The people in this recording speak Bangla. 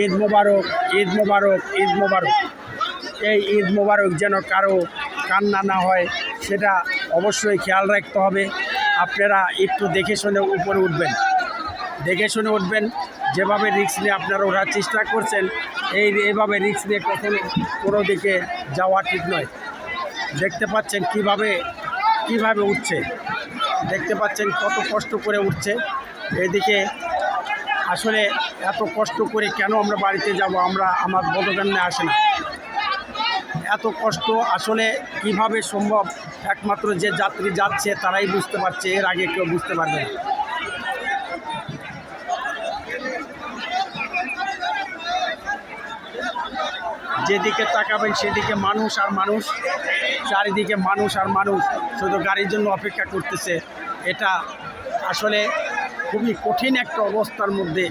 ঈদ মোবারক, ঈদ মোবারক, ঈদ মোবারক। এই ঈদ মোবারক যেন কারো কান্না না হয় সেটা অবশ্যই খেয়াল রাখতে হবে। আপনারা একটু দেখে শুনে উপরে উঠবেন, দেখে শুনে উঠবেন। যেভাবে রিস্ক নিয়ে আপনারা ওঠার চেষ্টা করছেন, এইভাবে রিস্ক নিয়ে কখনো কোনো দিকে যাওয়া ঠিক নয়। দেখতে পাচ্ছেন কিভাবে উঠছে, দেখতে পাচ্ছেন কত কষ্ট করে উঠছে। এদিকে আসলে এত কষ্ট করে কেন আমরা বাড়িতে যাব, আমার বোধগম্যে আসে না। এত কষ্ট আসলে কিভাবে সম্ভব, একমাত্র যে যাত্রী যাচ্ছে তারাই বুঝতে পারছে, এর আগে কেউ বুঝতে পারবে না। যেদিকে তাকাবেন সেদিকে মানুষ আর মানুষ, চারিদিকে মানুষ আর মানুষ, শুধু গাড়ির জন্য অপেক্ষা করতেছে। এটা আসলে খুবই কঠিন একটা অবস্থার মধ্যে